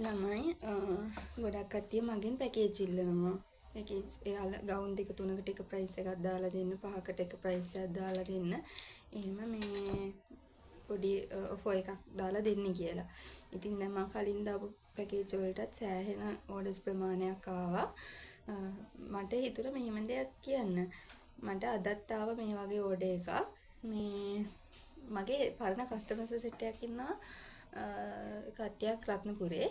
ළමයි ගොඩක් කට්ටිය මගෙන් පැකේජ් ඉල්ලනවා. පැකේජ් එයාලා ගවුන් දෙක තුනකට එක ප්‍රයිස් එකක් දාලා දෙන්න, පහකට එක ප්‍රයිස් එකක් දාලා දෙන්න. එහෙම මේ පොඩි ඔෆර් එකක් දාලා දෙන්න කියලා. ඉතින් දැන් මම කලින් දාපු පැකේජ් වලටත් සෑහෙන ඕඩර්ස් ප්‍රමාණයක් ආවා. මට හිතුණා මෙහෙම දෙයක් කියන්න. මට අදත් ආව මේ වගේ ඕඩර් එකක්. මේ මගේ පරණ කස්ටමර්ස් සෙට් එකක් ඉන්නවා. කට්ටියක් රත්නපුරේ,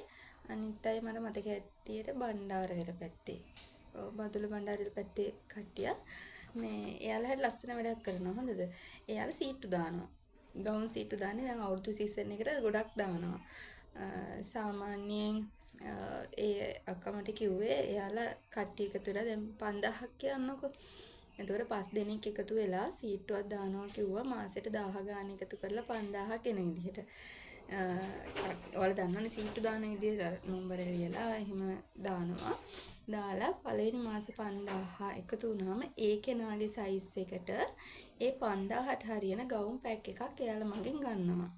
අනිත් අය මට මතක ඇටියට බණ්ඩාරවැල පැත්තේ. බදුල බණ්ඩාරවැල පැත්තේ කට්ටිය. මේ එයාලා හරි ලස්සන වැඩක් කරනවා. හොඳද? එයාලා සීට්ටු දානවා. ගවුන් සීට්ටු දාන්නේ දැන් අවුරුදු සීසන් එකට ගොඩක් දානවා. සාමාන්‍යයෙන් ඒ අක්කා මට කිව්වේ එයාලා කට්ටිය එකතු වෙලා දැන් 5000ක් කියන්නකො. එතකොට 5 දෙනෙක් එකතු වෙලා සීට්ටුවක් දානවා කිව්වා. මාසෙට 1000 ගාන එකතු කරලා 5000ක් එන විදිහට. ඔයාලා දන්නවනේ සීට්ටු දාන විදිහ නම්බර ලියලා එහෙම දානවා. දාලා පළවෙනි මාසේ 5000 එකතු වුණාම ඒ කෙනාගේ සයිස් එකට ඒ 5000ට හරියන ගවුම් පැක් එකක් එයාලා මගෙන් ගන්නවා.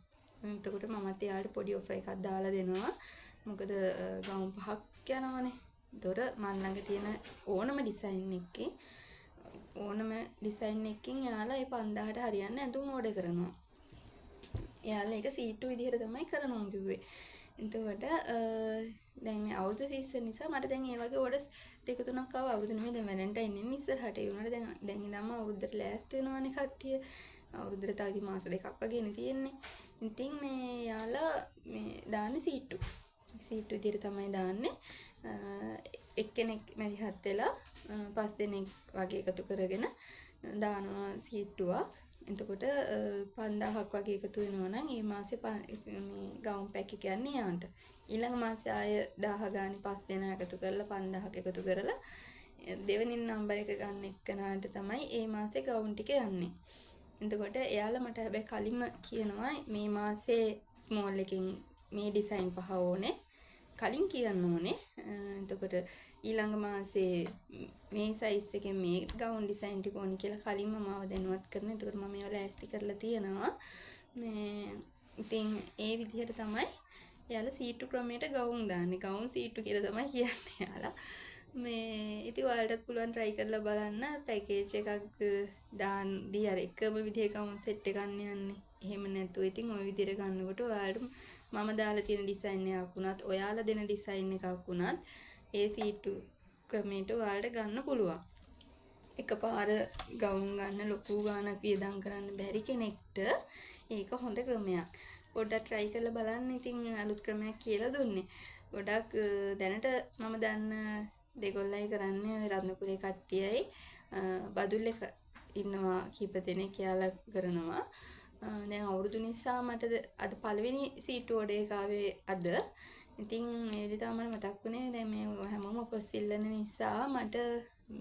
එතකොට මමත් එයාලට පොඩි ඔෆර් එකක් දාලා දෙනවා. මොකද ගවුම් 5ක් යනවනේ. එතකොට මන් ළඟ තියෙන ඕනම ඩිසයින් එකකින් එයාලා ඒ 5000ට හරියන්න ඇඳුම් ඕඩර් කරනවා. එයාලා ඒක සීට්ටු විදිහට තමයි කරනවා කිව්වේ. එතකොට දැන් මේ අවුරුදු සීසන් නිසා මට දැන් ඒ වගේ ඕඩර්ස් දෙක තුනක් ආවා. අවුරුදු නෙමෙයි දැන් වැලන්ටයින් ඉන්නේ ඉස්සරහට. ඒ වුණාට දැන් ඉඳන්ම අවුරුද්දට ලෑස්ති වෙනවානේ කට්ටිය. අවුරුද්දට තව ඉතින් මාස දෙකක් වගේනේ තියෙන්නේ. ඉතින් මේ යාලා මේ දාන්නේ සීට්ටු විදිහට තමයි දාන්නේ. එක්කෙනෙක් මැදිහත් වෙලා 5 දෙනෙක් වගේ එකතු කරගෙන දානවා සීට්ටුවක්. එතකොට 5000ක් වගේ එකතු වෙනවා නම් ඒ මාසේ මේ ගවුම් පැක් එක යන්නේ යාන්ට. ඊළඟ මාසේ ආය 1000 ගානේ 5 දෙනා එකතු කරලා 5000ක් එකතු කරලා දෙවෙනි නම්බර එක ගන්න එක්කනට තමයි ඒ මාසේ ගවුම් ටික යන්නේ. එතකොට එයාලා මට හැබැයි කලින්ම කියනවා මේ මාසේ ස්මෝල් එකෙන් මේ ඩිසයින් 5 ඕනේ. කලින් කියන්න ඕනේ. එතකොට ඊළඟ මාසේ මේ සයිස් එකෙන් මේ ගවුන් ඩිසයින් ටික ඕනේ කියලා කලින්ම මාව දැනුවත් කරන. එතකොට මම ඒවා ලෑස්ති කරලා තියෙනවා. මේ ඉතින් ඒ විදිහට තමයි එයාලා සීට්ටු ක්‍රමයට ගවුන් දාන්නේ. ගවුන් සීට්ටු කියලා තමයි කියන්නේ එයාලා. මේ ඉතින් ඔයාලටත් පුළුවන් try කරලා බලන්න. පැකේජ් එකක් දාන්දී අර එකම විදිහේ ගවුන් සෙට් එකක් යන්නේ. එහෙම නැතුව ඉතින් ওই විදිහට ගන්නකොට ඔයාලට මම දාලා තියෙන ඩිසයින් එකක් වුණත් ඔයාලා දෙන ඩිසයින් එකක් වුණත් ඒ සීට්ටු ක්‍රමයට ඔයාලට ගන්න පුළුවන්. එකපාර ගවුන් ගන්න ලොකු ගාණක් වියදම් කරන්න බැරි කෙනෙක්ට ඒක හොඳ ක්‍රමයක්. පොඩ්ඩක් try කරලා බලන්න. ඉතින් අලුත් ක්‍රමයක් කියලා දුන්නේ. ගොඩක් දැනට මම දන්න දෙගොල්ලයි කරන්නේ රත්නපුරේ කට්ටියයි බදුල්ල ඉන්නවා කීප දෙනෙක් යාලා කරනවා. දැන් අවුරුදු නිසා මට අද පළවෙනි සීට් ඕඩර් එක ආවේ අද. ඉතින් මේ විදිහට තමයි මතක් වුණේ. දැන් මේ හැමෝම ඔෆර්ස් ඉල්ලන නිසා මට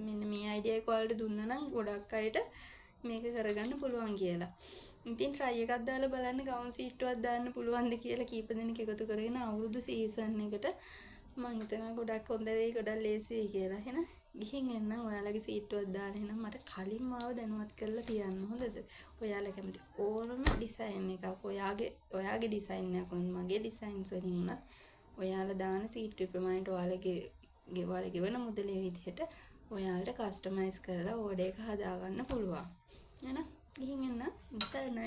මෙන්න මේ අයිඩියා එක ඔයාලට දුන්නා නම් ගොඩක් අයට මේක කරගන්න පුළුවන් කියලා. ඉතින් try එකක් දාලා බලන්න ගවුන් සීට්ටුවක් දාන්න පුළුවන්ද කියලා කීප දෙනෙක් එකතු කරගෙන අවුරුදු සීසන් එකට මම හිතනවා ගොඩක් හොඳ වෙයි, ගොඩක් ලේසි වෙයි කියලා. එහෙනම් ගිහින් එන්න ඔයාලගේ සීට්ටුවක් දාලා එහෙනම් මට කලින් මාව දැනුවත් කරලා තියන්න. හොඳද? ඔයාලා කැමති ඕනම ඩිසයින් එකක් ඔයාගේ ඩිසයින් එකක් වුණත් මගේ ඩිසයින්ස් වලින් උනත් ඔයාලා දාන සීට්ටු ප්‍රමාණයට ඔයාලා ගෙවන මුදලේ විදිහට ඔයාලට කස්ටමයිස් කරලා ඕඩර් එක හදාගන්න පුළුවන්. එහෙනම් ගිහින් එන්න. ඉතින්